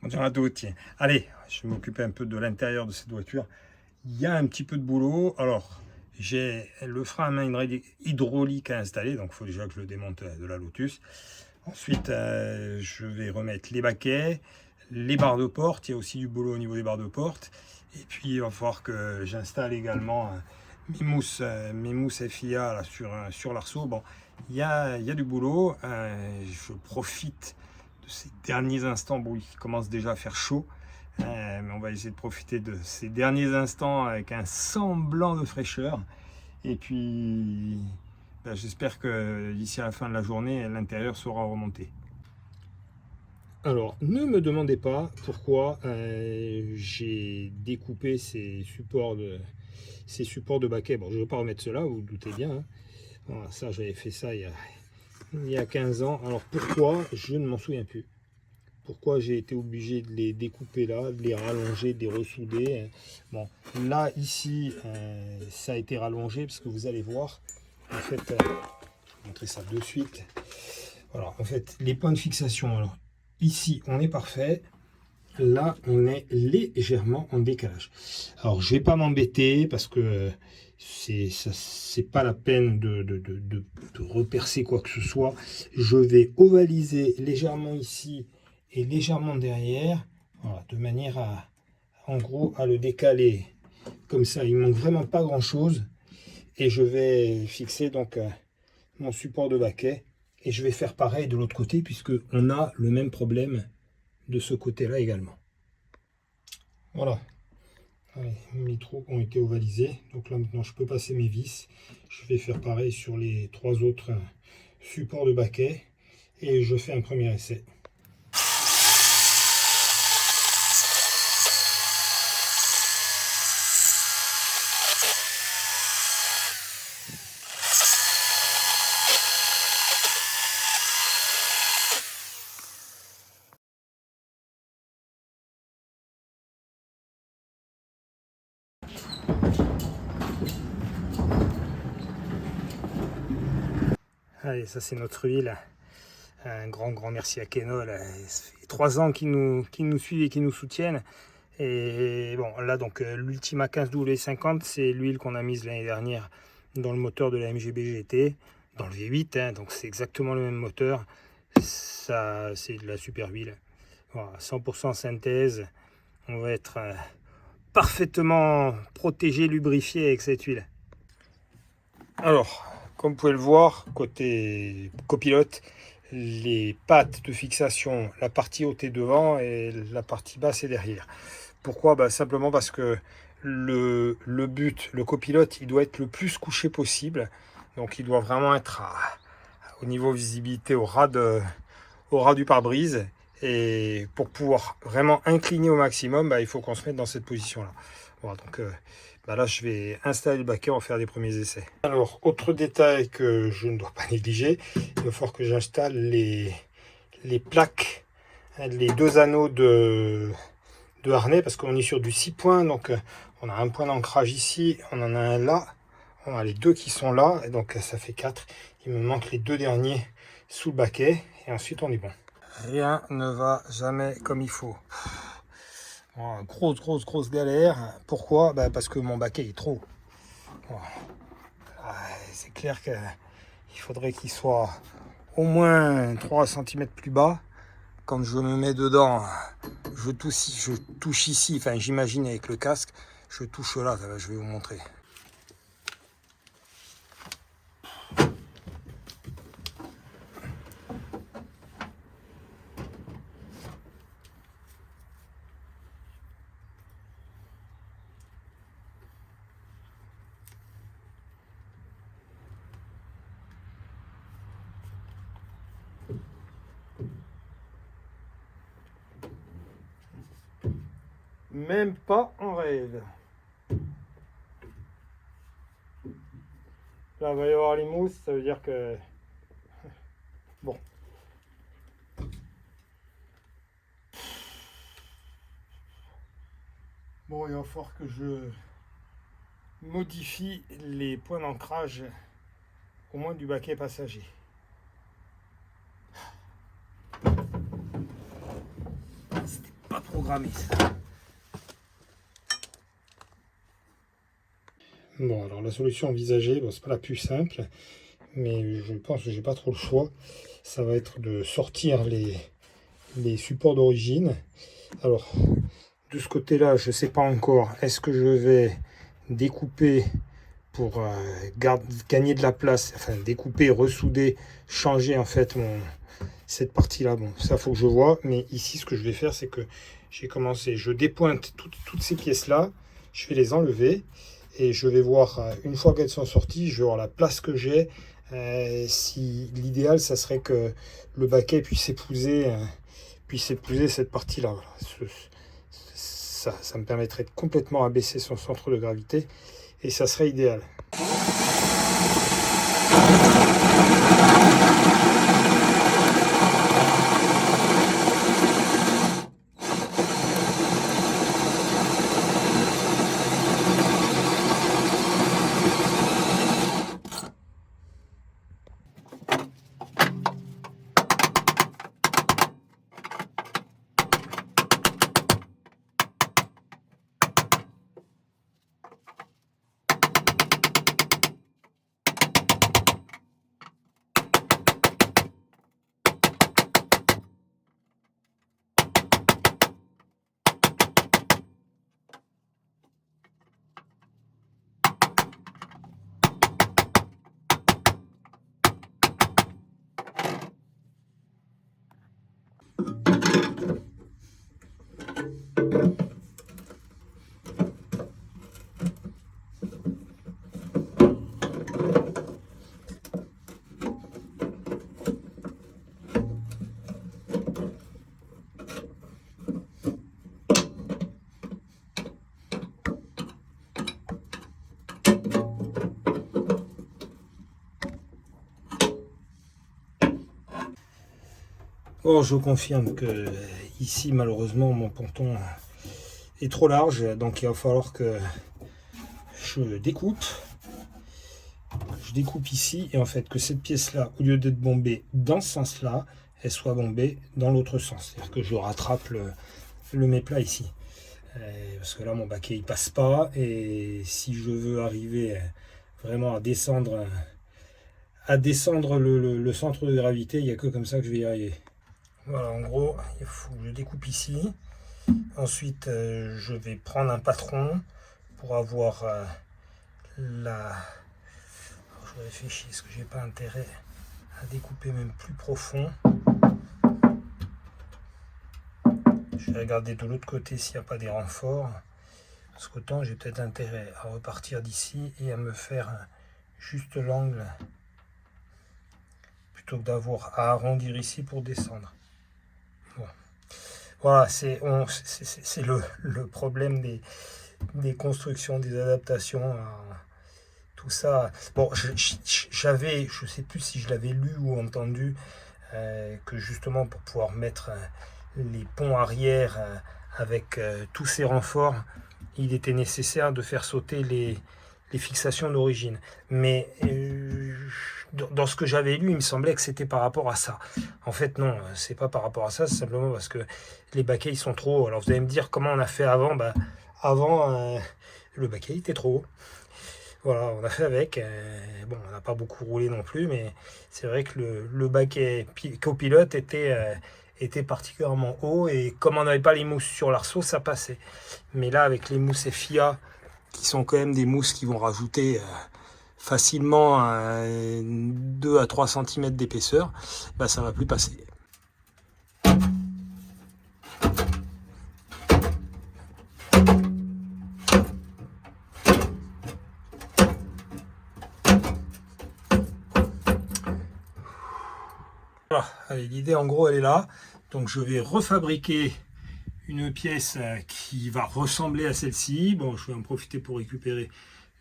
Bonjour à tous, tiens. Allez, je vais m'occuper un peu de l'intérieur de cette voiture. Il y a un petit peu de boulot. Alors, j'ai le frein à main hydraulique à installer, donc il faut déjà que je le démonte de la Lotus. Ensuite, je vais remettre les baquets, les barres de porte. Il y a aussi du boulot au niveau des barres de porte. Et puis, il va falloir que j'installe également mes mousses FIA là, sur l'arceau. Bon, il y a du boulot. Je profite de ces derniers instants. Bon, il commence déjà à faire chaud. Mais on va essayer de profiter de ces derniers instants avec un semblant de fraîcheur. Et puis, ben, j'espère que d'ici à la fin de la journée, l'intérieur sera remonté. Alors, ne me demandez pas pourquoi j'ai découpé ces supports de baquet. Bon, je ne vais pas remettre cela, vous vous doutez bien. Hein. Voilà, ça, j'avais fait ça il y a 15 ans. Alors, pourquoi? Je ne m'en souviens plus. Pourquoi j'ai été obligé de les découper là, de les rallonger, de les ressouder. Bon, là, ici, ça a été rallongé parce que vous allez voir, en fait, je vais vous montrer ça de suite. Voilà, en fait, les points de fixation, alors, ici, on est parfait. Là, on est légèrement en décalage. Alors, je vais pas m'embêter parce que c'est pas la peine de repercer quoi que ce soit. Je vais ovaliser légèrement ici et légèrement derrière, voilà, de manière à, en gros, à le décaler comme ça. Il manque vraiment pas grand chose. Et je vais fixer donc mon support de baquet. Et je vais faire pareil de l'autre côté puisque on a le même problème de ce côté-là également. Voilà. Allez, mes trous ont été ovalisés. Donc là maintenant je peux passer mes vis. Je vais faire pareil sur les trois autres supports de baquet. Et je fais un premier essai. Allez, ça c'est notre huile. Un grand merci à Keno. Là. Ça fait 3 ans qu'ils nous suivent et qu'ils nous soutiennent. Et bon, là donc l'Ultima 15W50, c'est l'huile qu'on a mise l'année dernière dans le moteur de la MGB GT, dans le V8, hein, donc c'est exactement le même moteur. Ça, c'est de la super huile. Voilà, 100% synthèse. On va être parfaitement protégé, lubrifié avec cette huile. Alors, comme vous pouvez le voir, côté copilote, les pattes de fixation, la partie haute est devant et la partie basse est derrière. Pourquoi? Bah, simplement parce que le but, le copilote, il doit être le plus couché possible. Donc il doit vraiment être au niveau visibilité au ras du pare-brise. Et pour pouvoir vraiment incliner au maximum, bah, il faut qu'on se mette dans cette position-là. Voilà, donc bah là, je vais installer le baquet, on va faire des premiers essais. Alors, autre détail que je ne dois pas négliger, il va falloir que j'installe les plaques, les deux anneaux de harnais, parce qu'on est sur du 6 points, donc on a un point d'ancrage ici, on en a un là, on a les deux qui sont là, et donc ça fait 4. Il me manque les deux derniers sous le baquet, et ensuite on est bon. Rien ne va jamais comme il faut. Voilà, grosse galère. Pourquoi? Bah parce que mon baquet est trop. Voilà. C'est clair qu'il faudrait qu'il soit au moins 3 cm plus bas. Quand je me mets dedans, je touche ici, enfin j'imagine avec le casque, je touche là, je vais vous montrer. Même pas en rêve. Là, il va y avoir les mousses, ça veut dire que... Bon. Bon, il va falloir que je modifie les points d'ancrage, au moins du baquet passager. C'était programmer. Bon, alors la solution envisagée, bon, c'est pas la plus simple, mais je pense que j'ai pas trop le choix. Ça va être de sortir les supports d'origine. Alors, de ce côté-là, je sais pas encore. Est-ce que je vais découper pour gagner de la place, enfin découper, ressouder, changer en fait cette partie-là. Bon, ça faut que je vois, mais ici ce que je vais faire, c'est que j'ai commencé, je dépointe toutes ces pièces-là, je vais les enlever et je vais voir, une fois qu'elles sont sorties, je vais voir la place que j'ai. Si l'idéal, ça serait que le baquet puisse épouser cette partie-là. Voilà. Ça me permettrait de complètement abaisser son centre de gravité et ça serait idéal. Or, je confirme que ici, malheureusement, mon ponton est trop large, donc il va falloir que je découpe. Je découpe ici et en fait que cette pièce-là, au lieu d'être bombée dans ce sens-là, elle soit bombée dans l'autre sens. C'est-à-dire que je rattrape le méplat ici. Parce que là, mon baquet, il passe pas. Et si je veux arriver vraiment à descendre le centre de gravité, il n'y a que comme ça que je vais y arriver. Voilà, en gros, il faut que je découpe ici. Ensuite, je vais prendre un patron pour avoir la... Alors, je réfléchis, est-ce que j'ai pas intérêt à découper même plus profond? Je vais regarder de l'autre côté s'il n'y a pas des renforts. Parce qu'autant j'ai peut-être intérêt à repartir d'ici et à me faire juste l'angle plutôt que d'avoir à arrondir ici pour descendre. Bon. Voilà, c'est le problème des constructions, des adaptations, tout ça. Bon, j'avais, je sais plus si je l'avais lu ou entendu, que justement pour pouvoir mettre les ponts arrière avec tous ces renforts, il était nécessaire de faire sauter les fixations d'origine. Mais dans ce que j'avais lu, il me semblait que c'était par rapport à ça. En fait, non, c'est pas par rapport à ça, c'est simplement parce que les baquets ils sont trop hauts. Alors vous allez me dire comment on a fait avant. Avant, le baquet était trop haut. Voilà, on a fait avec. Bon, on n'a pas beaucoup roulé non plus, mais c'est vrai que le baquet copilote était particulièrement haut et comme on n'avait pas les mousses sur l'arceau, ça passait. Mais là, avec les mousses FIA, qui sont quand même des mousses qui vont rajouter facilement 2 à 3 cm d'épaisseur, bah, ça va plus passer. Voilà, allez, l'idée en gros elle est là. Donc je vais refabriquer une pièce qui va ressembler à celle-ci. Bon, je vais en profiter pour récupérer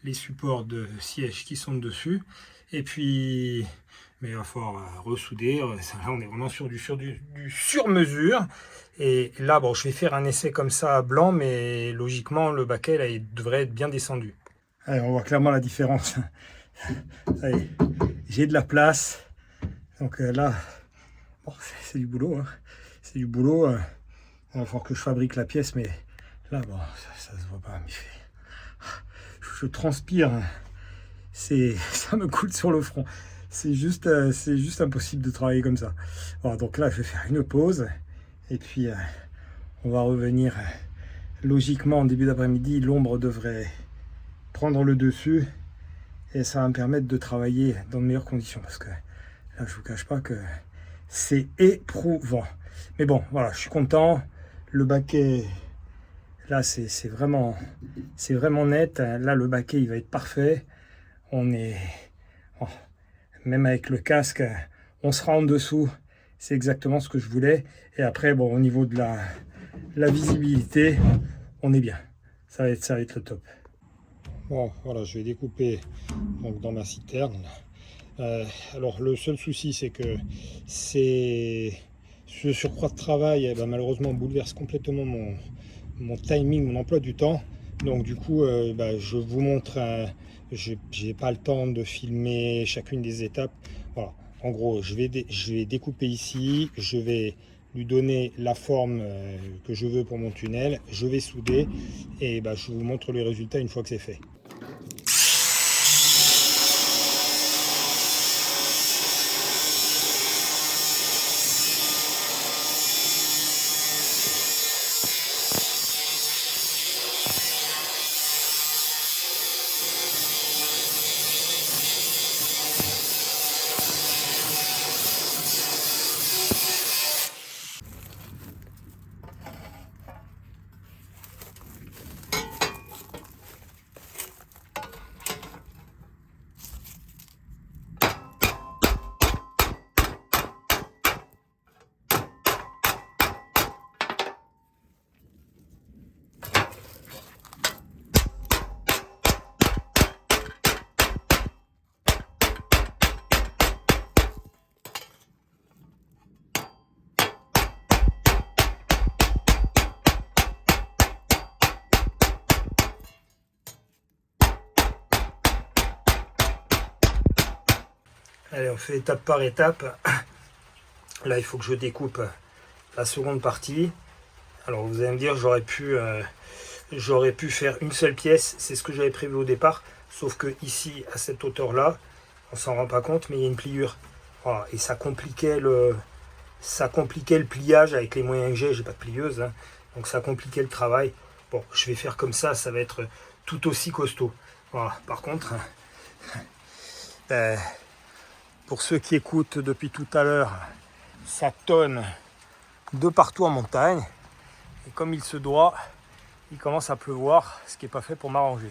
les supports de siège qui sont dessus. Et puis, mais il va falloir ressouder. Là, on est vraiment sur du sur-mesure. Et là, bon, je vais faire un essai comme ça blanc, mais logiquement, le baquet, là, il devrait être bien descendu. Allez, on voit clairement la différence. Allez, j'ai de la place. Donc là, bon, c'est du boulot. Hein. C'est du boulot. Il va falloir que je fabrique la pièce, mais là, bon, ça se voit pas. Mais je transpire. Ça me coule sur le front. C'est juste impossible de travailler comme ça. Bon, donc là, je vais faire une pause. Et puis, on va revenir logiquement en début d'après-midi. L'ombre devrait prendre le dessus. Et ça va me permettre de travailler dans de meilleures conditions. Parce que là, je vous cache pas que c'est éprouvant. Mais bon, voilà, je suis content. Le baquet, là, c'est vraiment net. Là, le baquet, il va être parfait. On est... oh, même avec le casque, on sera en dessous. C'est exactement ce que je voulais. Et après, bon, au niveau de la visibilité, on est bien. Ça va être le top. Bon, voilà, je vais découper donc, dans ma citerne. Alors, le seul souci, c'est que ce surcroît de travail, eh ben, malheureusement, bouleverse complètement mon timing, mon emploi du temps. Donc, du coup, je vous montre... j'ai pas le temps de filmer chacune des étapes. Voilà. En gros, je vais découper ici, je vais lui donner la forme que je veux pour mon tunnel, je vais souder et je vous montre le résultat une fois que c'est fait. Allez, on fait étape par étape. Là, il faut que je découpe la seconde partie. Alors, vous allez me dire, j'aurais pu faire une seule pièce. C'est ce que j'avais prévu au départ. Sauf que ici, à cette hauteur-là, on s'en rend pas compte, mais il y a une pliure. Voilà, et ça compliquait le pliage avec les moyens que j'ai pas de plieuse. Hein. Donc, ça compliquait le travail. Bon, je vais faire comme ça va être tout aussi costaud. Voilà, par contre... pour ceux qui écoutent depuis tout à l'heure, ça tonne de partout en montagne. Et comme il se doit, il commence à pleuvoir, ce qui n'est pas fait pour m'arranger.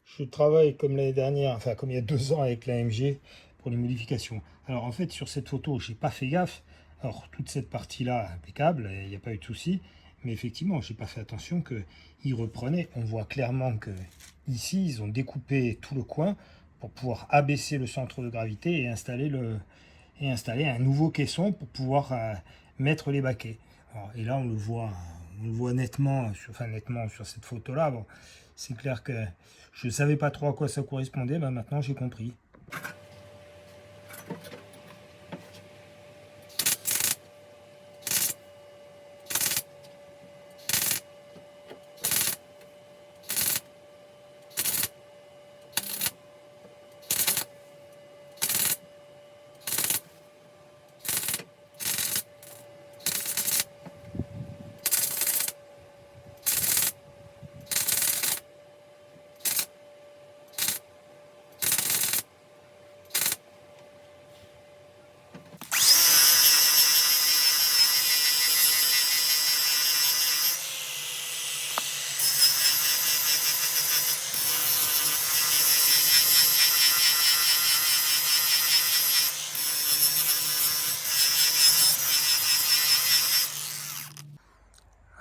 Je travaille comme l'année dernière, enfin comme il y a 2 ans avec l'AMG pour les modifications. Alors en fait sur cette photo, j'ai pas fait gaffe. Alors toute cette partie-là, impeccable, il n'y a pas eu de souci. Mais effectivement, j'ai pas fait attention qu'ils reprenaient. On voit clairement que ici, ils ont découpé tout le coin pour pouvoir abaisser le centre de gravité et installer un nouveau caisson pour pouvoir mettre les baquets. Alors, et là, on le voit nettement sur cette photo-là. Bon, c'est clair que je ne savais pas trop à quoi ça correspondait. Maintenant, j'ai compris.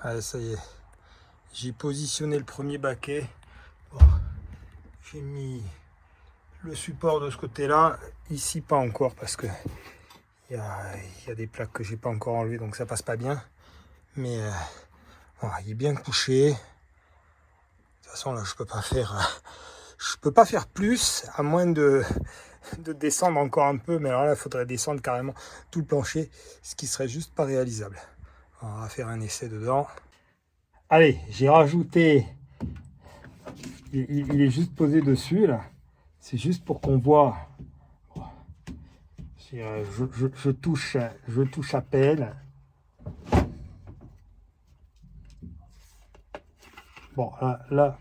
Allez, ça y est, j'ai positionné le premier baquet. Bon, j'ai mis le support de ce côté-là, ici pas encore parce que il y a des plaques que j'ai pas encore enlevées, donc ça passe pas bien. Mais voilà, il est bien couché. De toute façon là, je peux pas faire plus, à moins de descendre encore un peu. Mais alors là, il faudrait descendre carrément tout le plancher, ce qui serait juste pas réalisable. On va faire un essai dedans. Allez, j'ai rajouté, il est juste posé dessus là, c'est juste pour qu'on voit. Je touche à peine. Bon, là,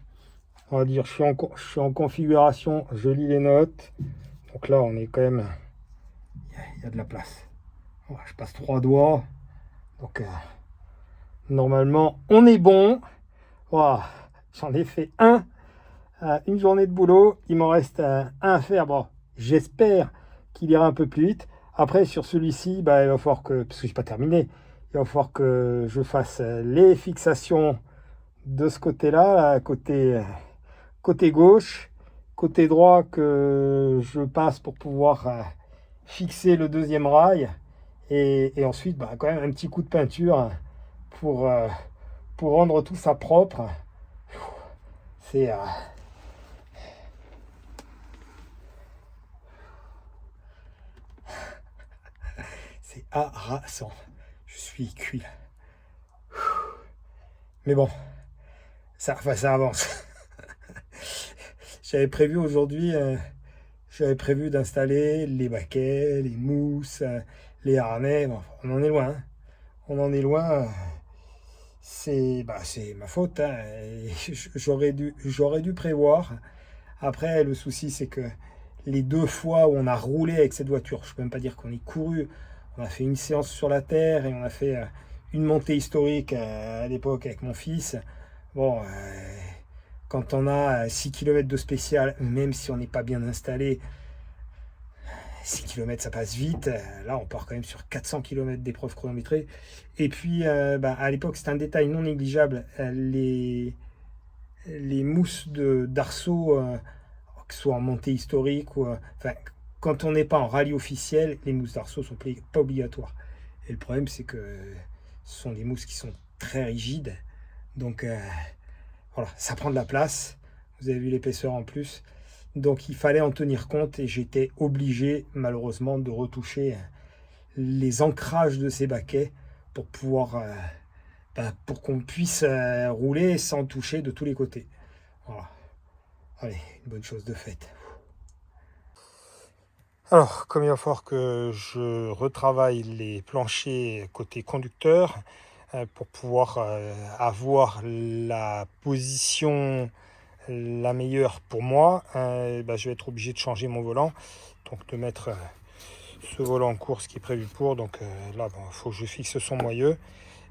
on va dire, je suis en configuration, je lis les notes. Donc là, on est quand même, il y a de la place. Voilà, je passe 3 doigts. Donc, normalement, on est bon. Voilà, j'en ai fait une journée de boulot. Il m'en reste un à faire. Bon, j'espère qu'il ira un peu plus vite. Après, sur celui-ci, bah, il va falloir que, parce que je n'ai pas terminé, il va falloir que je fasse les fixations de ce côté-là, côté gauche, côté droit que je passe pour pouvoir fixer le deuxième rail. Et ensuite, bah, quand même un petit coup de peinture pour, pour rendre tout ça propre. C'est c'est harassant. Je suis cuit là. Mais bon, ça avance. J'avais prévu aujourd'hui, d'installer les baquets, les mousses, les harnais. Bon, on en est loin. Hein. On en est loin. C'est ma faute. Hein. J'aurais dû prévoir. Après, le souci, c'est que les 2 fois où on a roulé avec cette voiture, je ne peux même pas dire qu'on est couru, on a fait une séance sur la terre et on a fait une montée historique à l'époque avec mon fils. Bon, quand on a 6 km de spécial, même si on n'est pas bien installé, 6 km ça passe vite. Là, on part quand même sur 400 km d'épreuves chronométrées. Et puis, à l'époque, c'est un détail non négligeable. Les mousses d'arceau, que ce soit en montée historique ou enfin, quand on n'est pas en rallye officiel, les mousses d'arceau sont pas obligatoires. Et le problème, c'est que ce sont des mousses qui sont très rigides. Donc, voilà, ça prend de la place. Vous avez vu l'épaisseur en plus. Donc, il fallait en tenir compte et j'étais obligé, malheureusement, de retoucher les ancrages de ces baquets pour pouvoir, pour qu'on puisse rouler sans toucher de tous les côtés. Voilà. Allez, une bonne chose de faite. Alors, comme il va falloir que je retravaille les planchers côté conducteur pour pouvoir avoir la position la meilleure pour moi, je vais être obligé de changer mon volant. Donc de mettre ce volant en course qui est prévu pour. Donc là, il faut que je fixe son moyeu.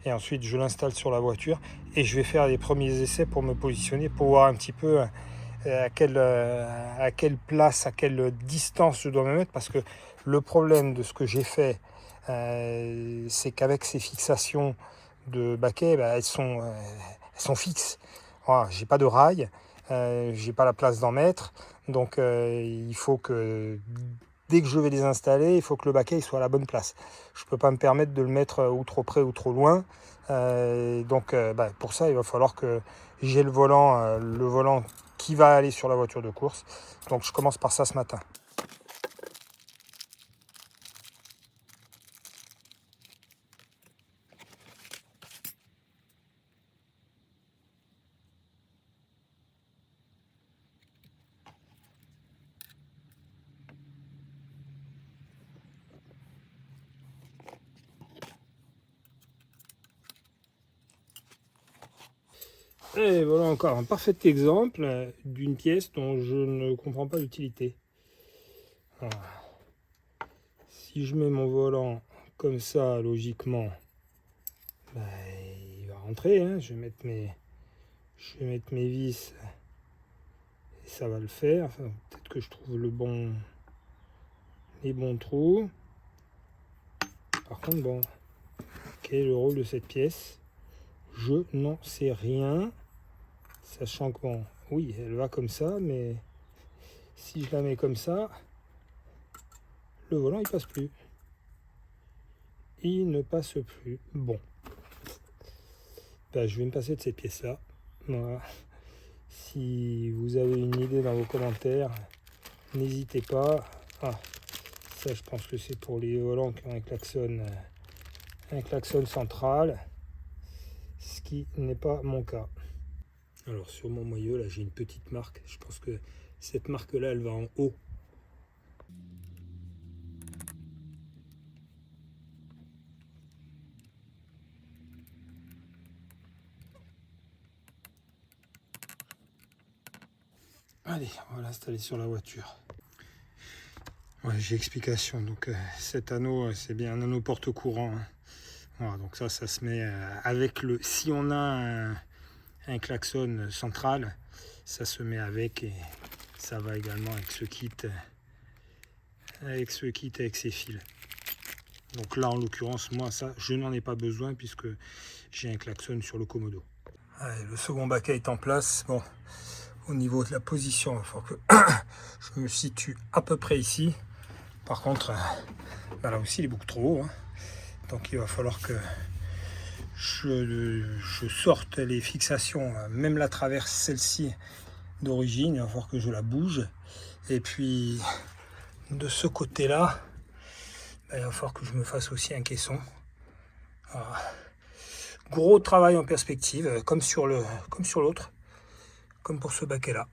Et ensuite, je l'installe sur la voiture. Et je vais faire les premiers essais pour me positionner, pour voir un petit peu à quelle place, à quelle distance je dois me mettre. Parce que le problème de ce que j'ai fait, c'est qu'avec ces fixations de baquets, elles sont fixes. Voilà, j'ai pas de rail, j'ai pas la place d'en mettre. Donc il faut que dès que je vais les installer, il faut que le baquet soit à la bonne place. Je ne peux pas me permettre de le mettre ou trop près ou trop loin. Donc pour ça, il va falloir que j'ai le volant qui va aller sur la voiture de course. Donc je commence par ça ce matin. Et voilà encore un parfait exemple d'une pièce dont je ne comprends pas l'utilité. Si je mets mon volant comme ça, logiquement, il va rentrer. Hein. Je vais mettre mes vis et ça va le faire. Enfin, peut-être que je trouve les bons trous. Par contre, bon, quel est le rôle de cette pièce? Je n'en sais rien. Sachant que, bon, oui, elle va comme ça, mais si je la mets comme ça, le volant, il passe plus. Il ne passe plus. Bon. Je vais me passer de cette pièce-là. Voilà. Si vous avez une idée dans vos commentaires, n'hésitez pas. Ah, ça, je pense que c'est pour les volants qui ont un klaxon central. ce qui n'est pas mon cas. Alors sur mon maillot, là j'ai une petite marque, je pense que cette marque-là, elle va en haut. Allez, on va l'installer sur la voiture. Ouais, j'ai explication. Donc cet anneau, c'est bien un anneau porte-courant. Hein. Voilà, donc ça se met avec le. Si on a un klaxon central, ça se met avec et ça va également avec ce kit, avec ces fils. Donc là, en l'occurrence, moi, ça, je n'en ai pas besoin puisque j'ai un klaxon sur le Komodo. Allez, le second baquet est en place. Bon, au niveau de la position, il faut que je me situe à peu près ici. Par contre, là aussi, il est beaucoup trop haut. Hein. Donc il va falloir que je sorte les fixations, même la traverse, celle-ci d'origine. Il va falloir que je la bouge. Et puis, de ce côté-là, il va falloir que je me fasse aussi un caisson. Voilà. Gros travail en perspective, comme sur l'autre, comme pour ce baquet-là.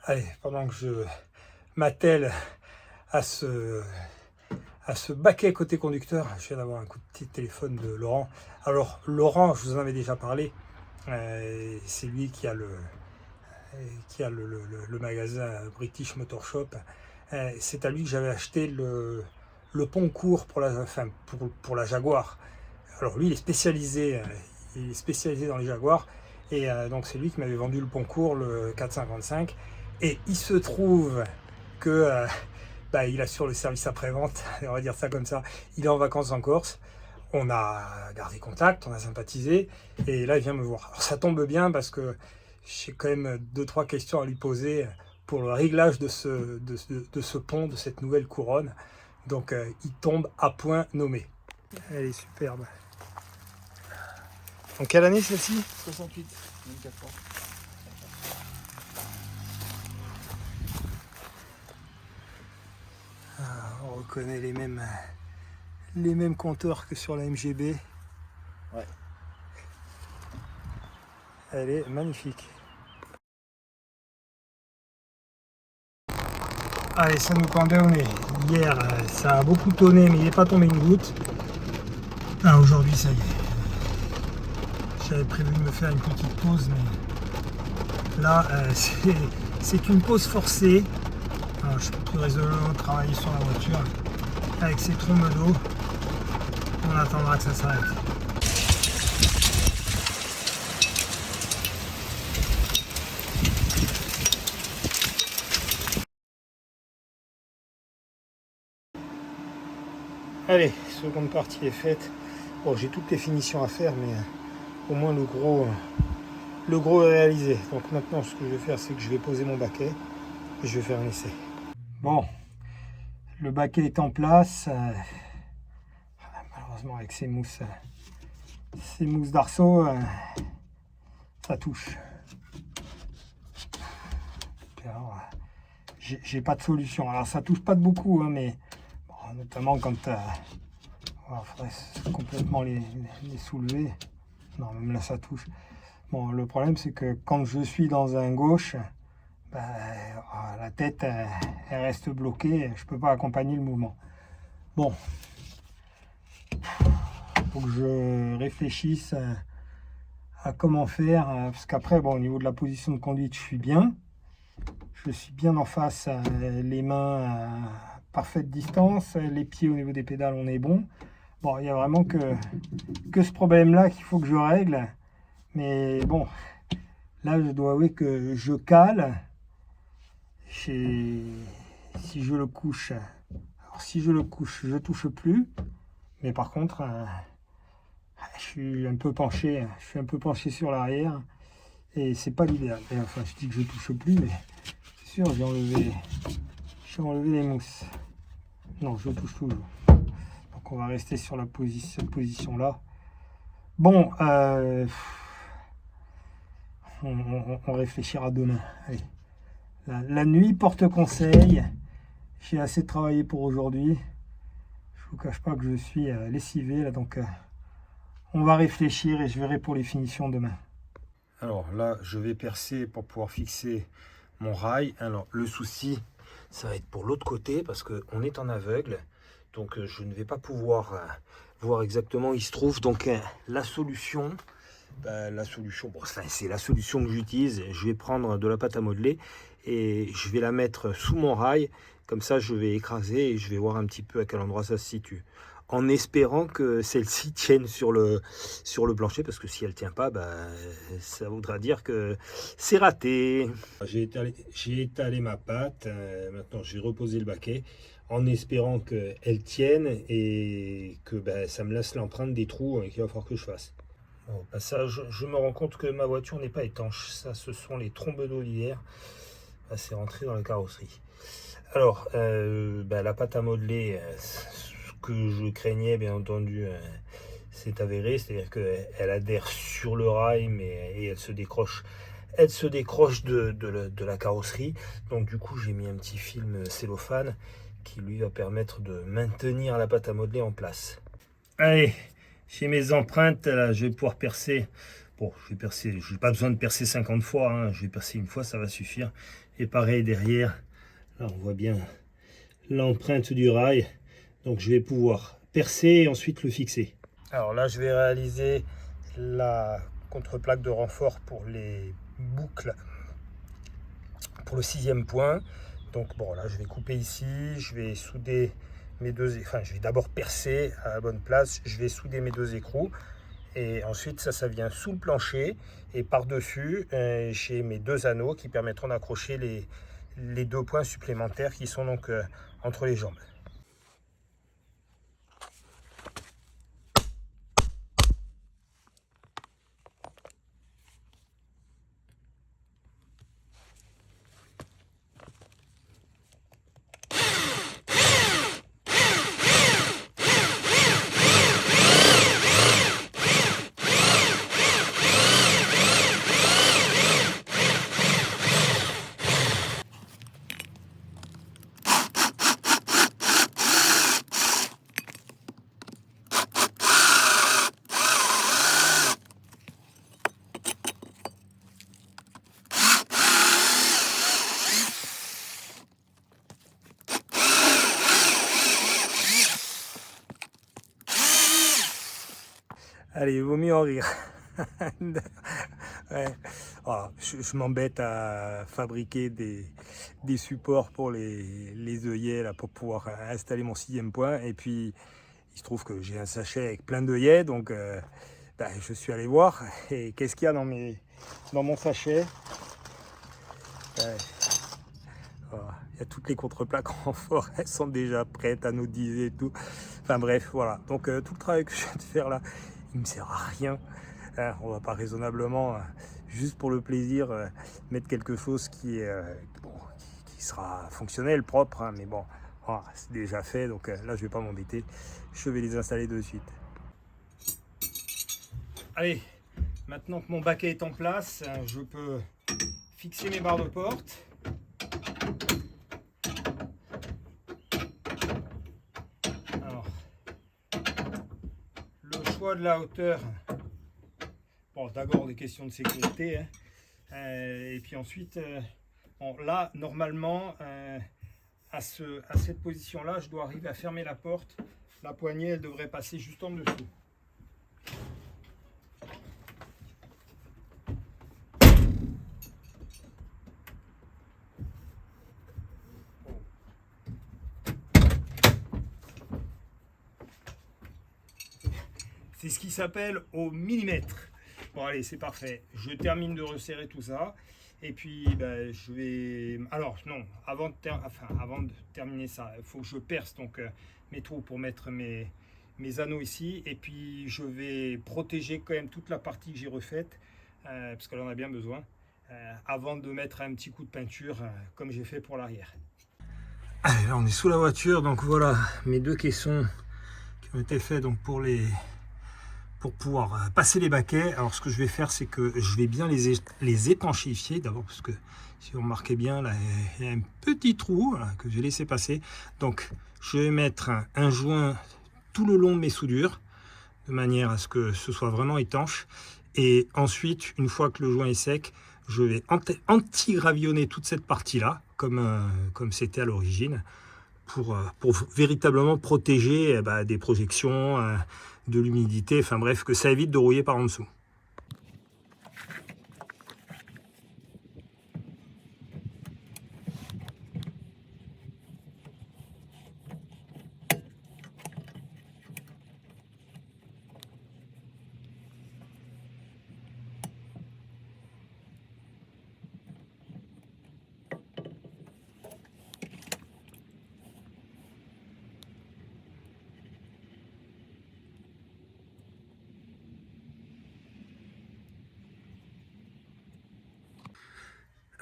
Allez, pendant que je m'attelle à ce baquet côté conducteur, je viens d'avoir un coup de petit téléphone de Laurent. Alors Laurent, je vous en avais déjà parlé, c'est lui qui a le magasin British Motor Shop. C'est à lui que j'avais acheté le Poncourt pour la Jaguar. Alors lui, il est spécialisé dans les Jaguars, et donc c'est lui qui m'avait vendu le Poncourt, le 455. Et il se trouve que il assure le service après-vente, on va dire ça comme ça. Il est en vacances en Corse. On a gardé contact, on a sympathisé, et là il vient me voir. Alors ça tombe bien parce que j'ai quand même 2-3 questions à lui poser pour le réglage de ce pont, de cette nouvelle couronne. Donc il tombe à point nommé. Elle est superbe. En quelle année celle-ci? 68, 24 ans. On reconnaît les mêmes compteurs que sur la MGB. Ouais. Elle est magnifique. Allez, ça nous pendait au nez. Hier, ça a beaucoup tonné, mais il n'est pas tombé une goutte. Ah, aujourd'hui, ça y est. J'avais prévu de me faire une petite pause, mais là, c'est une pause forcée. Alors, je suis plus résolu de travailler sur la voiture avec ces trombes d'eau. On attendra que ça s'arrête. Allez, seconde partie est faite. Bon, j'ai toutes les finitions à faire, mais au moins le gros est réalisé. Donc maintenant, ce que je vais faire, c'est que je vais poser mon baquet et je vais faire un essai. Bon, le baquet est en place. Malheureusement, avec ces mousses d'arceau, ça touche. Alors, j'ai pas de solution. Alors ça touche pas de beaucoup, hein, mais bon, notamment quand il faudrait complètement les soulever. Non, même là ça touche. Bon, le problème c'est que quand je suis dans un gauche, la tête elle reste bloquée, je peux pas accompagner le mouvement. Bon, faut que je réfléchisse à comment faire, parce qu'après, bon, au niveau de la position de conduite, je suis bien en face, les mains à parfaite distance, les pieds au niveau des pédales, on est bon. Bon, il n'y a vraiment que ce problème-là qu'il faut que je règle. Mais bon, là, je dois avouer que je cale. Si je le couche, alors si je le couche, je touche plus. Mais par contre, je suis un peu penché sur l'arrière. Et c'est pas l'idéal. Et enfin, je dis que je touche plus, mais c'est sûr, j'ai enlevé les mousses. Non, je touche toujours. Donc on va rester sur cette position-là. Bon, on réfléchira demain. Allez. La nuit porte conseil. J'ai assez travaillé pour aujourd'hui. Je vous cache pas que je suis lessivé là, donc on va réfléchir et je verrai pour les finitions demain. Alors là, je vais percer pour pouvoir fixer mon rail. Alors le souci, ça va être pour l'autre côté parce qu'on est en aveugle. Donc je ne vais pas pouvoir voir exactement où il se trouve. Donc la solution, bon, c'est la solution que j'utilise. Je vais prendre de la pâte à modeler et je vais la mettre sous mon rail. Comme ça, je vais écraser et je vais voir un petit peu à quel endroit ça se situe. En espérant que celle-ci tienne sur le plancher, parce que si elle ne tient pas, ça voudra dire que c'est raté. J'ai étalé ma pâte, maintenant je vais reposer le baquet, en espérant qu'elle tienne et que ça me laisse l'empreinte des trous qu'il va falloir que je fasse. Au passage, je me rends compte que ma voiture n'est pas étanche. Ça, ce sont les trombes d'eau d'hiver. C'est rentré dans la carrosserie. Alors, la pâte à modeler, ce que je craignais, bien entendu, c'est avéré. C'est-à-dire qu'elle adhère sur le rail, et elle se décroche. Elle se décroche de la carrosserie. Donc, du coup, j'ai mis un petit film cellophane qui lui va permettre de maintenir la pâte à modeler en place. Allez, j'ai mes empreintes. Là, je vais pouvoir percer. Bon, je vais percer. Je n'ai pas besoin de percer 50 fois. Hein. Je vais percer une fois, ça va suffire. Et pareil derrière. Là, on voit bien l'empreinte du rail. Donc, je vais pouvoir percer et ensuite le fixer. Alors là, je vais réaliser la contreplaque de renfort pour les boucles pour le 6e point. Donc, bon, là, je vais couper ici. Je vais souder mes deux... Enfin, je vais d'abord percer à la bonne place. Je vais souder mes deux écrous. Et ensuite, ça vient sous le plancher. Et par-dessus, j'ai mes deux anneaux qui permettront d'accrocher les 2 points supplémentaires qui sont donc entre les jambes. Allez, il vaut mieux en rire. Ouais. Oh, je m'embête à fabriquer des supports pour les œillets là, pour pouvoir installer mon 6e point. Et puis, il se trouve que j'ai un sachet avec plein d'œillets. Donc, je suis allé voir. Et qu'est-ce qu'il y a dans mon sachet? Il y a toutes les contreplaques en renfort, elles sont déjà prêtes, anodisées et tout. Enfin bref, voilà. Donc tout le travail que je viens de faire là, il ne me sert à rien. On va pas raisonnablement, juste pour le plaisir, mettre quelque chose qui sera fonctionnel, propre. Hein, mais bon, voilà, c'est déjà fait. Donc là, je vais pas m'embêter. Je vais les installer de suite. Allez, maintenant que mon baquet est en place, je peux fixer mes barres de porte. De la hauteur, bon, d'abord des questions de sécurité, hein. Et puis ensuite, bon, là normalement à cette position là, je dois arriver à fermer la porte. La poignée, elle devrait passer juste en dessous. C'est ce qui s'appelle au millimètre. Bon allez, c'est parfait. Je termine de resserrer tout ça. Et puis je vais... Alors non, avant de terminer ça, il faut que je perce donc mes trous pour mettre mes anneaux ici. Et puis je vais protéger quand même toute la partie que j'ai refaite parce qu'elle en a bien besoin, avant de mettre un petit coup de peinture comme j'ai fait pour l'arrière. Allez, là on est sous la voiture, donc voilà mes 2 caissons qui ont été faits donc pour pouvoir passer les baquets. Alors ce que je vais faire, c'est que je vais bien les étanchéifier d'abord, parce que si vous remarquez bien, là il y a un petit trou là, que j'ai laissé passer. Donc je vais mettre un joint tout le long de mes soudures, de manière à ce que ce soit vraiment étanche. Et ensuite, une fois que le joint est sec, je vais anti-gravillonner toute cette partie-là, comme c'était à l'origine, pour véritablement protéger des projections, de l'humidité, enfin bref, que ça évite de rouiller par en dessous.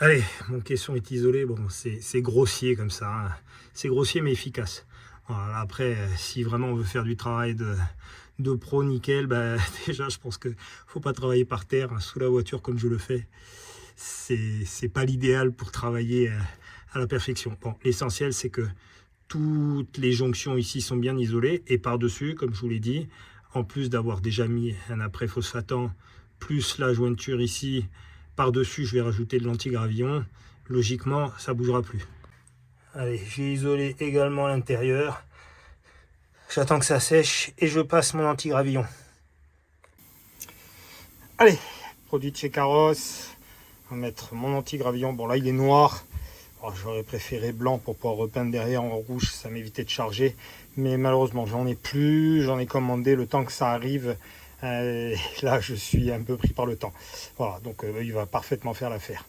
Allez, mon caisson est isolé, bon, c'est grossier comme ça, hein. C'est grossier mais efficace. Voilà, après, si vraiment on veut faire du travail de pro nickel, déjà je pense qu'il ne faut pas travailler par terre, hein, sous la voiture comme je le fais. C'est pas l'idéal pour travailler à la perfection. Bon, l'essentiel c'est que toutes les jonctions ici sont bien isolées, et par-dessus, comme je vous l'ai dit, en plus d'avoir déjà mis un après-phosphatant, plus la jointure ici, par-dessus, je vais rajouter de l'anti-gravillon. Logiquement, ça ne bougera plus. Allez, j'ai isolé également l'intérieur. J'attends que ça sèche et je passe mon anti-gravillon. Allez, produit de chez Carros. On va mettre mon anti-gravillon. Bon, là, il est noir. J'aurais préféré blanc pour pouvoir repeindre derrière en rouge. Ça m'évitait de charger. Mais malheureusement, j'en ai plus. J'en ai commandé le temps que ça arrive. Là je suis un peu pris par le temps. Voilà, donc il va parfaitement faire l'affaire.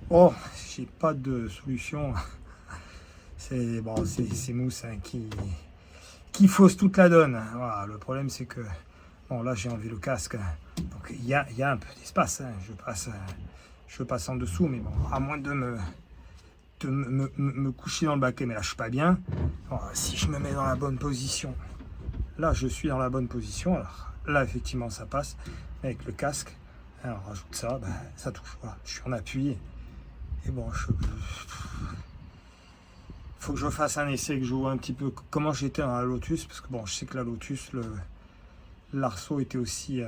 Bon, j'ai pas de solution. C'est bon, ces mousses hein, qui faussent toute la donne. Voilà, le problème c'est que bon là j'ai enlevé le casque, donc il y a un peu d'espace. Hein. Je passe en dessous, mais bon, à moins de me coucher dans le baquet, mais là je suis pas bien. Bon, si je me mets dans la bonne position, là je suis dans la bonne position. Alors là effectivement ça passe avec le casque. Alors on rajoute ça, ça touche. Voilà, je suis en appui. Et bon, faut que je fasse un essai, que je vois un petit peu comment j'étais dans la Lotus, parce que bon, je sais que la Lotus, l'arceau était aussi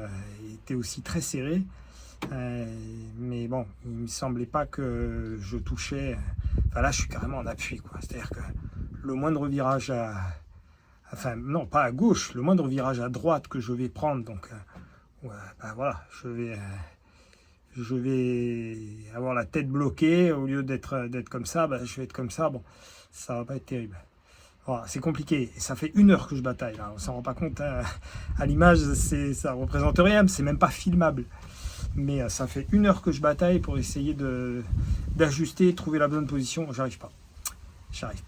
très serré, mais bon, il me semblait pas que je touchais. Enfin là, je suis carrément en appui, quoi. C'est-à-dire que le moindre virage enfin non, pas à gauche, le moindre virage à droite que je vais prendre, donc voilà, je vais avoir la tête bloquée. Au lieu d'être comme ça, je vais être comme ça. Bon, ça va pas être terrible. Voilà, c'est compliqué. Ça fait 1 heure que je bataille là. On s'en rend pas compte. Hein. À l'image, ça représente rien. C'est même pas filmable. Mais ça fait 1 heure que je bataille pour essayer d'ajuster, trouver la bonne position. J'arrive pas.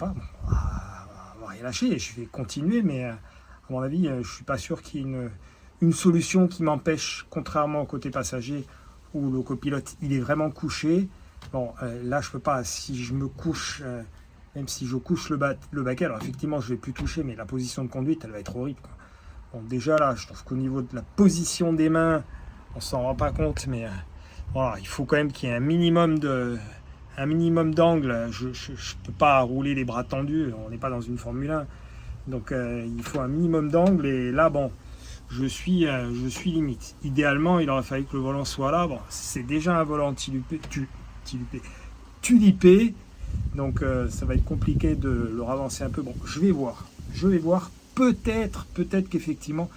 Bon, on va rien lâcher. Je vais continuer, mais à mon avis, je suis pas sûr qu'il y ait une solution qui m'empêche, contrairement au côté passager, où le copilote il est vraiment couché. Bon, là je peux pas, si je me couche, même si je couche le baquet, alors effectivement je vais plus toucher, mais la position de conduite elle va être horrible, quoi. Bon, déjà là je trouve qu'au niveau de la position des mains, on s'en rend pas compte, mais voilà, il faut quand même qu'il y ait un minimum d'angle. Je peux pas rouler les bras tendus, on n'est pas dans une Formule 1, donc il faut un minimum d'angle, et là bon, je suis limite. Idéalement, il aurait fallu que le volant soit là. Bon, c'est déjà un volant tulipé, donc ça va être compliqué de le ravancer un peu. Bon, je vais voir. Peut-être qu'effectivement,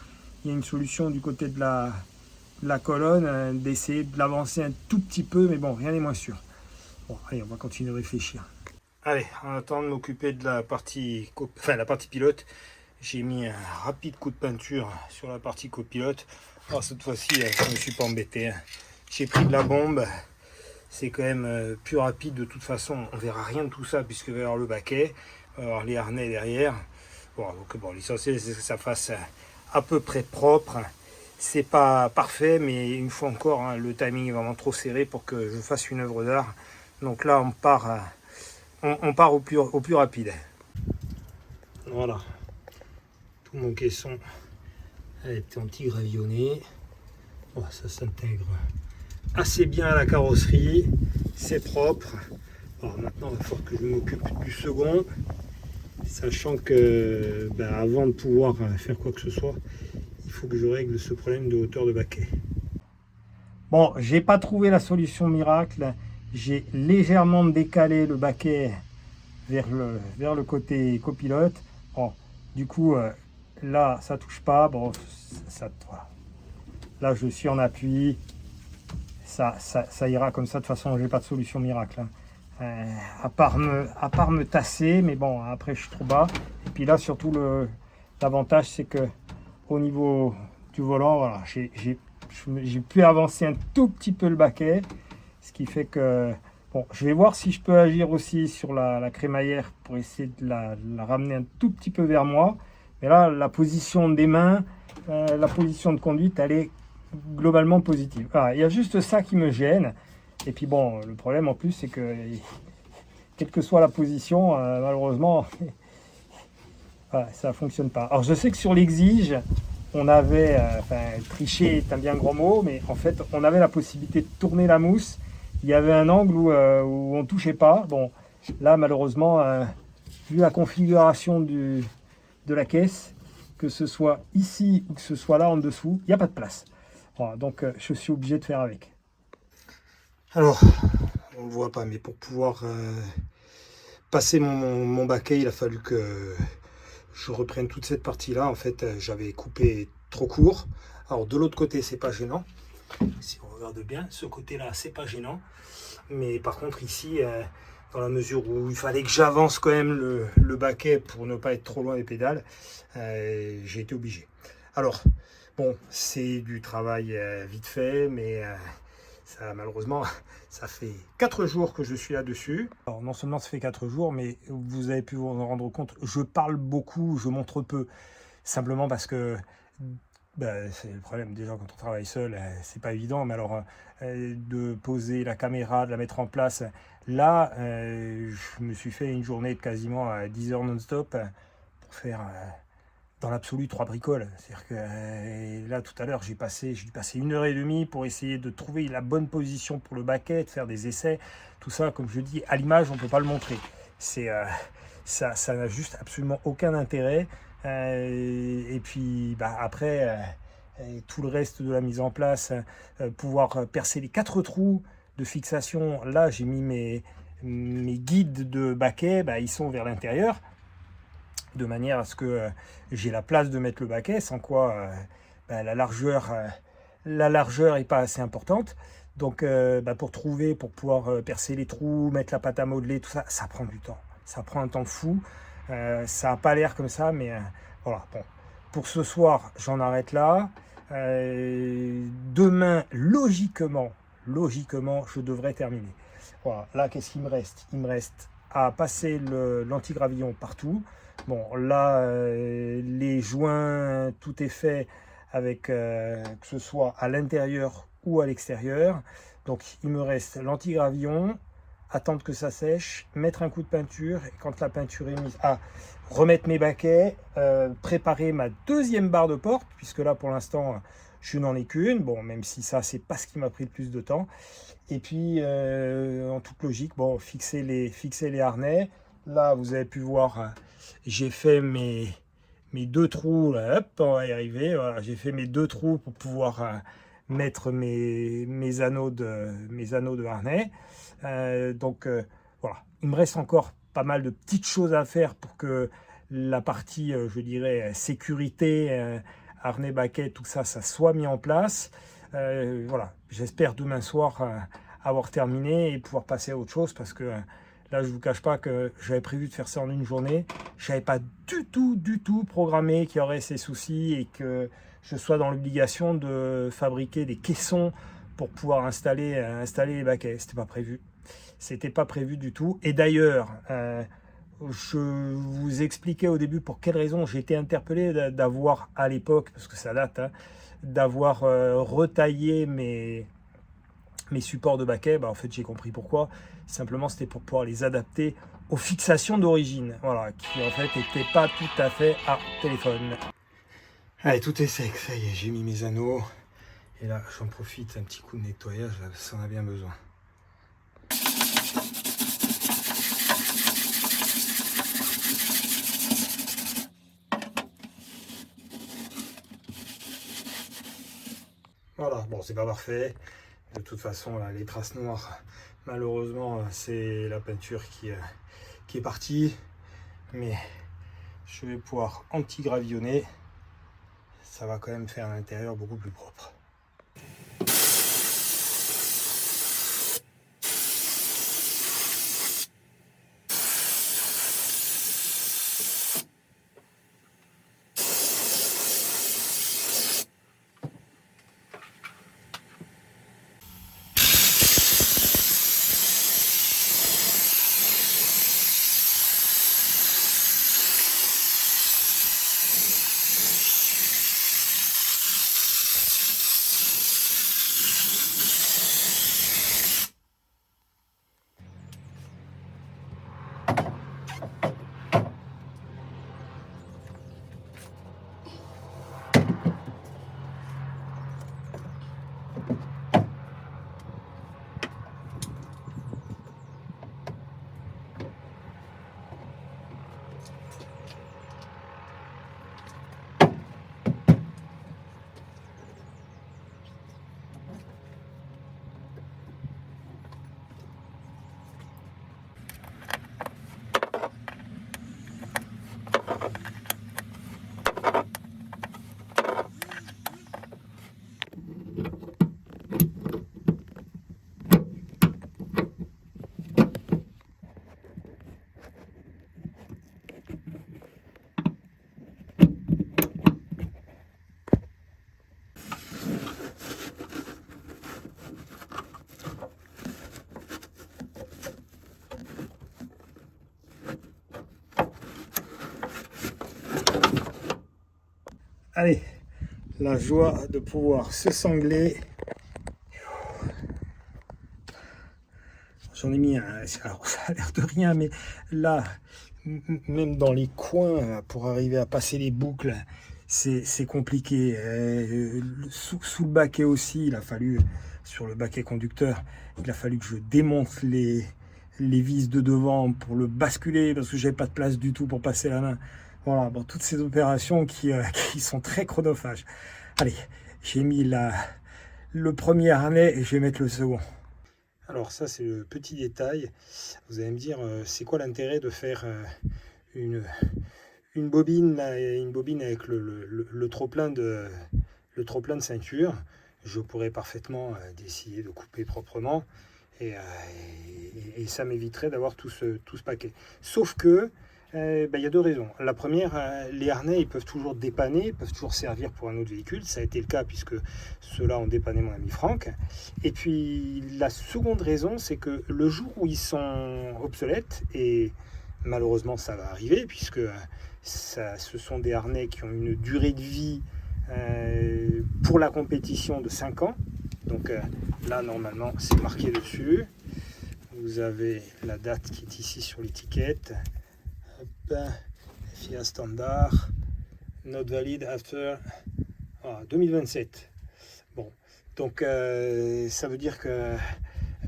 il y a une solution du côté de la colonne, d'essayer de l'avancer un tout petit peu, mais bon, rien n'est moins sûr. Bon, allez, on va continuer de réfléchir. Allez, en attendant de m'occuper de la partie pilote, j'ai mis un rapide coup de peinture sur la partie copilote. Alors cette fois-ci, je ne me suis pas embêté. J'ai pris de la bombe. C'est quand même plus rapide de toute façon. On verra rien de tout ça puisque va y avoir le baquet, on va y avoir les harnais derrière. Bon, donc bon, l'essentiel c'est que ça fasse à peu près propre. C'est pas parfait, mais une fois encore, hein, le timing est vraiment trop serré pour que je fasse une œuvre d'art. Donc là, on part au plus rapide. Voilà, tout mon caisson a été anti-gravillonné. Oh, ça s'intègre assez bien à la carrosserie, c'est propre. Alors maintenant, il va falloir que je m'occupe du second, sachant que avant de pouvoir faire quoi que ce soit, il faut que je règle ce problème de hauteur de baquet. Bon, j'ai pas trouvé la solution miracle. J'ai légèrement décalé le baquet vers le côté copilote. Bon, du coup, là, ça touche pas. Bon, voilà. Là, je suis en appui. Ça ira comme ça. De toute façon, j'ai pas de solution miracle. Hein. À part me tasser, mais bon, après, je suis trop bas. Et puis là, surtout, l'avantage, c'est que au niveau du volant, voilà, j'ai pu avancer un tout petit peu le baquet, ce qui fait que bon, je vais voir si je peux agir aussi sur la crémaillère pour essayer de la ramener un tout petit peu vers moi. Mais là, la position des mains, la position de conduite, elle est globalement positive. Voilà, il y a juste ça qui me gêne. Et puis bon, le problème en plus, c'est que quelle que soit la position, malheureusement, voilà, ça ne fonctionne pas. Alors je sais que sur l'exige, on avait, tricher est un bien grand mot, mais en fait, on avait la possibilité de tourner la mousse. Il y avait un angle où on ne touchait pas. Bon, là, malheureusement, vu la configuration de la caisse, que ce soit ici ou que ce soit là en dessous, il n'y a pas de place. Voilà, donc, je suis obligé de faire avec. Alors, on ne le voit pas, mais pour pouvoir passer mon baquet, il a fallu que je reprenne toute cette partie-là. En fait, j'avais coupé trop court. Alors, de l'autre côté, c'est pas gênant. Si on regarde bien, ce côté-là, c'est pas gênant. Mais par contre, ici, dans la mesure où il fallait que j'avance quand même le baquet pour ne pas être trop loin des pédales, j'ai été obligé. Alors, bon, c'est du travail vite fait, mais ça, malheureusement, ça fait 4 jours que je suis là-dessus. Alors, non seulement ça fait 4 jours, mais vous avez pu vous en rendre compte, je parle beaucoup, je montre peu, simplement parce que c'est le problème déjà quand on travaille seul, c'est pas évident, mais alors de poser la caméra, de la mettre en place, là, je me suis fait une journée de quasiment 10 heures non-stop pour faire dans l'absolu 3 bricoles. C'est-à-dire que là, tout à l'heure, j'ai dû passer 1h30 pour essayer de trouver la bonne position pour le baquet, de faire des essais. Tout ça, comme je dis, à l'image, on ne peut pas le montrer. Ça n'a juste absolument aucun intérêt. Et puis après, tout le reste de la mise en place, pouvoir percer les 4 trous de fixation. Là, j'ai mis mes guides de baquet, ils sont vers l'intérieur, de manière à ce que j'ai la place de mettre le baquet, sans quoi la largeur n'est pas assez importante. Donc pour pouvoir percer les trous, mettre la pâte à modeler, tout ça, ça prend du temps. Ça prend un temps fou. Ça n'a pas l'air comme ça, mais voilà. Bon. Pour ce soir, j'en arrête là. Demain, logiquement, je devrais terminer. Voilà. Là, qu'est-ce qu'il me reste? Il me reste à passer l'antigravillon partout. Bon, là, les joints, tout est fait avec que ce soit à l'intérieur ou à l'extérieur. Donc, il me reste l'antigravillon, attendre que ça sèche, mettre un coup de peinture, et quand la peinture est mise, remettre mes baquets, préparer ma deuxième barre de porte, puisque là, pour l'instant, je n'en ai qu'une. Bon, même si ça, c'est pas ce qui m'a pris le plus de temps. Et puis, en toute logique, bon, fixer les harnais. Là, vous avez pu voir, j'ai fait mes 2 trous, là, hop, on va y arriver. Voilà, j'ai fait mes 2 trous pour pouvoir mettre mes anneaux de harnais. Donc, voilà, il me reste encore pas mal de petites choses à faire pour que la partie, je dirais, sécurité, harnais, baquet, tout ça, ça soit mis en place. Voilà, j'espère demain soir avoir terminé et pouvoir passer à autre chose parce que Là, je ne vous cache pas que j'avais prévu de faire ça en une journée. Je n'avais pas du tout programmé qu'il y aurait ces soucis et que je sois dans l'obligation de fabriquer des caissons pour pouvoir installer les baquets. C'était pas prévu. C'était pas prévu du tout. Et d'ailleurs, je vous expliquais au début pour quelle raison j'ai été interpellé d'avoir à l'époque, parce que ça date, hein, d'avoir retaillé mes supports de baquet. En fait, j'ai compris pourquoi. Simplement, c'était pour pouvoir les adapter aux fixations d'origine, voilà, qui en fait n'étaient pas tout à fait à téléphone. Allez, tout est sec, ça y est, j'ai mis mes anneaux. Et là, j'en profite, un petit coup de nettoyage, ça en a bien besoin. Voilà, bon, c'est pas parfait. De toute façon, là, les traces noires, malheureusement, c'est la peinture qui est partie. Mais je vais pouvoir anti-gravillonner. Ça va quand même faire un intérieur beaucoup plus propre. Allez, la joie de pouvoir se sangler. J'en ai mis un, alors ça a l'air de rien, mais là, même dans les coins, pour arriver à passer les boucles, c'est compliqué. Sous le baquet aussi, il a fallu, sur le baquet conducteur, il a fallu que je démonte les vis de devant pour le basculer, parce que j'avais pas de place du tout pour passer la main. Voilà, bon, toutes ces opérations qui sont très chronophages. Allez, j'ai mis le premier harnais et je vais mettre le second. Alors ça, c'est le petit détail. Vous allez me dire, c'est quoi l'intérêt de faire une bobine avec le trop-plein de ceinture? Je pourrais parfaitement décider de couper proprement et ça m'éviterait d'avoir tout ce paquet. Sauf que il y a deux raisons. La première, les harnais ils peuvent toujours dépanner, peuvent toujours servir pour un autre véhicule. Ça a été le cas puisque ceux-là ont dépanné mon ami Franck. Et puis la seconde raison, c'est que le jour où ils sont obsolètes, et malheureusement ça va arriver puisque ce sont des harnais qui ont une durée de vie pour la compétition de 5 ans. Donc là normalement c'est marqué dessus. Vous avez la date qui est ici sur l'étiquette. FIA standard, not valid after 2027. Bon, donc ça veut dire que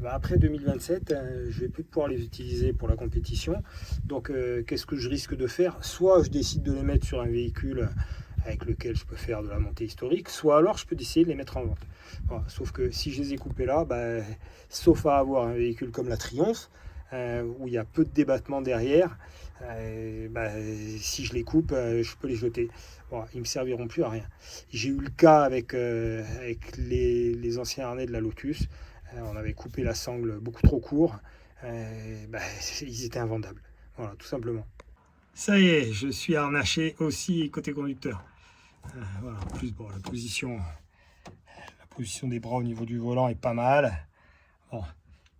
après 2027, je vais plus pouvoir les utiliser pour la compétition. Donc qu'est-ce que je risque de faire? Soit je décide de les mettre sur un véhicule avec lequel je peux faire de la montée historique, soit alors je peux décider de les mettre en vente. Voilà, sauf que si je les ai coupés là, sauf à avoir un véhicule comme la Triumph, où il y a peu de débattement derrière, si je les coupe, je peux les jeter. Bon, ils ne me serviront plus à rien. J'ai eu le cas avec les anciens harnais de la Lotus. On avait coupé la sangle beaucoup trop court. ils étaient invendables. Voilà, tout simplement. Ça y est, je suis harnaché aussi côté conducteur. Voilà, en plus, bon, la position des bras au niveau du volant est pas mal. Bon,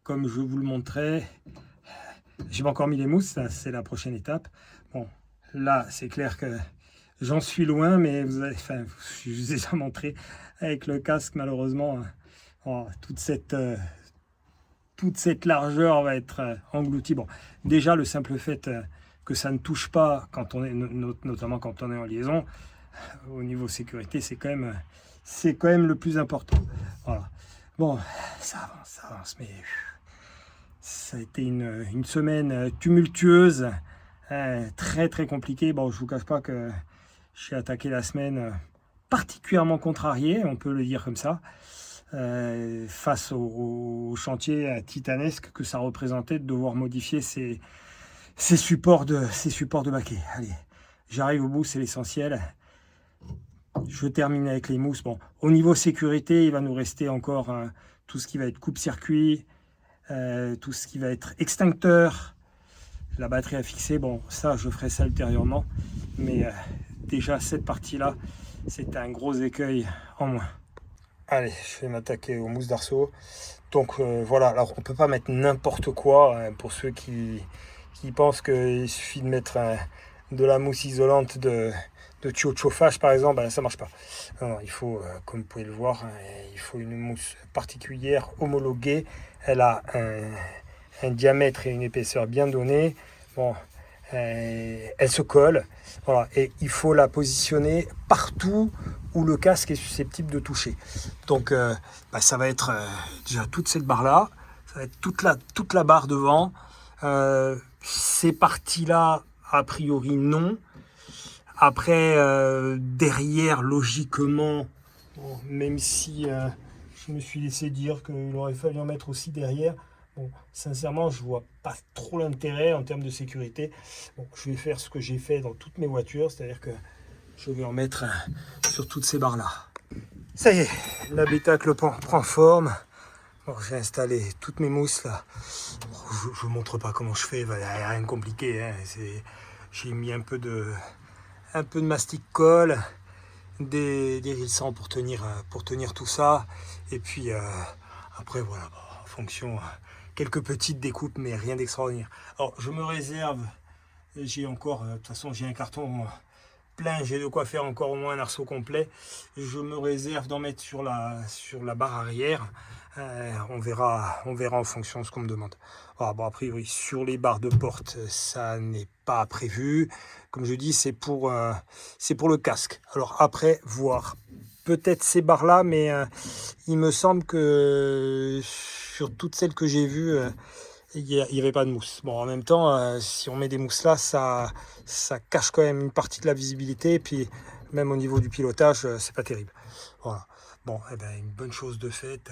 comme je vous le montrais, j'ai pas encore mis les mousses, c'est la prochaine étape. Bon, là, c'est clair que j'en suis loin, mais je vous ai déjà montré avec le casque, malheureusement, toute cette largeur va être engloutie. Bon, déjà, le simple fait que ça ne touche pas, quand on est, notamment quand on est en liaison, au niveau sécurité, c'est quand même le plus important. Voilà. Bon, ça avance, mais ça a été une semaine tumultueuse, très très compliquée. Bon, je vous cache pas que j'ai attaqué la semaine particulièrement contrarié, on peut le dire comme ça, face au chantier titanesque que ça représentait de devoir modifier ces supports de baquet. Allez, j'arrive au bout, c'est l'essentiel. Je termine avec les mousses. Bon, au niveau sécurité, il va nous rester encore tout ce qui va être coupe-circuit, tout ce qui va être extincteur, la batterie à fixer. Bon, ça, je ferai ça ultérieurement. Mais déjà, cette partie-là, c'est un gros écueil en moins. Allez, je vais m'attaquer aux mousses d'arceau. Donc voilà, alors on peut pas mettre n'importe quoi pour ceux qui pensent qu'il suffit de mettre de la mousse isolante de tuyau de chauffage par exemple, ben, ça marche pas. Non, il faut, comme vous pouvez le voir, il faut une mousse particulière, homologuée. Elle a un diamètre et une épaisseur bien donnée. Bon, elle se colle. Voilà, et il faut la positionner partout où le casque est susceptible de toucher. Donc ça va être déjà toute cette barre là, ça va être toute la barre devant. Ces parties là, a priori non. Après, derrière, logiquement, bon, même si je me suis laissé dire qu'il aurait fallu en mettre aussi derrière, bon, sincèrement, je vois pas trop l'intérêt en termes de sécurité. Bon, je vais faire ce que j'ai fait dans toutes mes voitures, c'est-à-dire que je vais en mettre sur toutes ces barres-là. Ça y est, l'habitacle prend forme. Bon, j'ai installé toutes mes mousses là. Bon, je ne vous montre pas comment je fais, il n'y a rien de compliqué. Hein. J'ai mis un peu de mastic colle, des rilsans pour tenir tout ça. Et puis après, voilà, en fonction, quelques petites découpes, mais rien d'extraordinaire. Alors, je me réserve, j'ai encore, de toute façon, j'ai un carton plein, j'ai de quoi faire encore au moins un arceau complet. Je me réserve d'en mettre sur la barre arrière. On verra en fonction de ce qu'on me demande. Alors, bon, a priori, sur les barres de porte, ça n'est pas prévu. Comme je dis, c'est pour le casque. Alors après, voir peut-être ces barres-là, mais il me semble que sur toutes celles que j'ai vues, il n'y avait pas de mousse. Bon, en même temps, si on met des mousses là, ça cache quand même une partie de la visibilité. Et puis, même au niveau du pilotage, c'est pas terrible. Voilà. Bon, eh ben, une bonne chose de faite.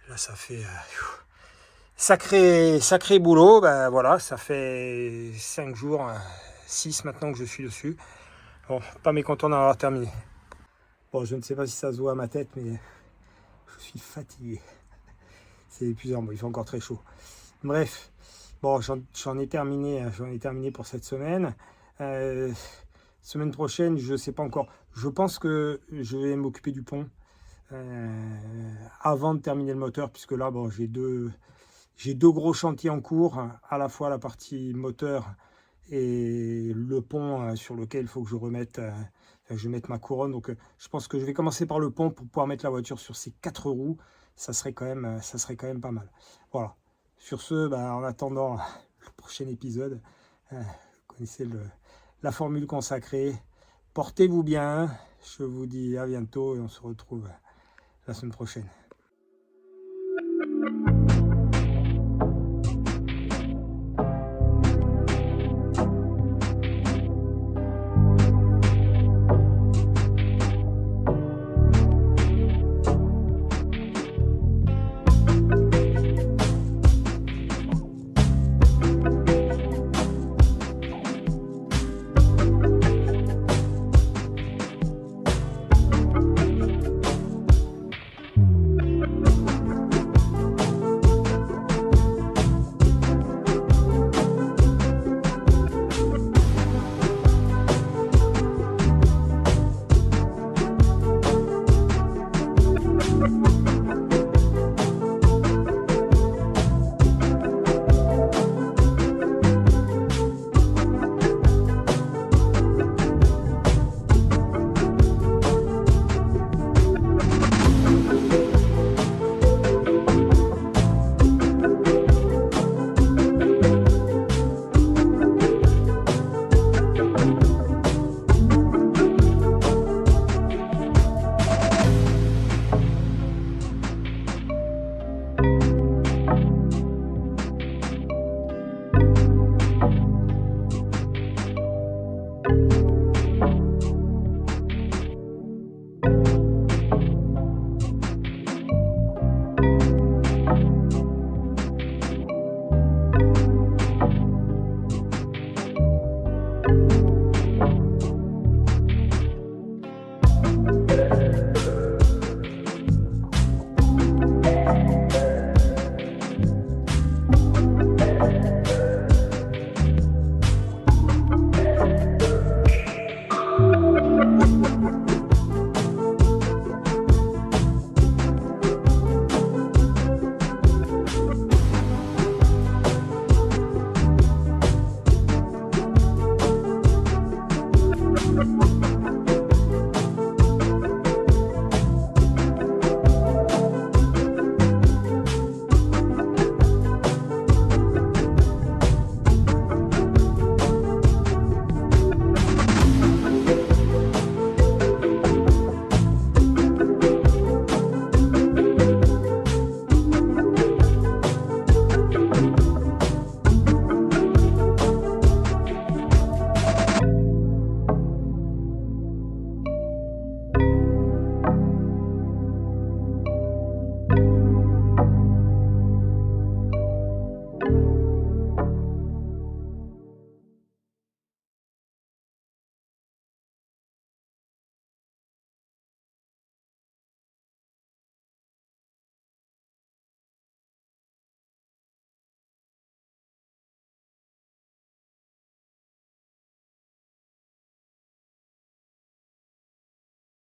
Là, ça fait sacré boulot. Ben, voilà, ça fait 5 jours, 6 maintenant que je suis dessus. Bon, pas mécontent d'en avoir terminé. Bon, je ne sais pas si ça se voit à ma tête, mais je suis fatigué. C'est épuisant, bon, il fait encore très chaud. Bref, bon, j'en ai terminé pour cette semaine. Semaine prochaine, je ne sais pas encore. Je pense que je vais m'occuper du pont avant de terminer le moteur, puisque là, bon, j'ai deux gros chantiers en cours, à la fois la partie moteur et le pont sur lequel il faut que je mette ma couronne. Donc, je pense que je vais commencer par le pont pour pouvoir mettre la voiture sur ses 4 roues. Ça serait quand même pas mal. Voilà. Sur ce, en attendant le prochain épisode, vous connaissez la formule consacrée. Portez-vous bien. Je vous dis à bientôt et on se retrouve la semaine prochaine. Merci.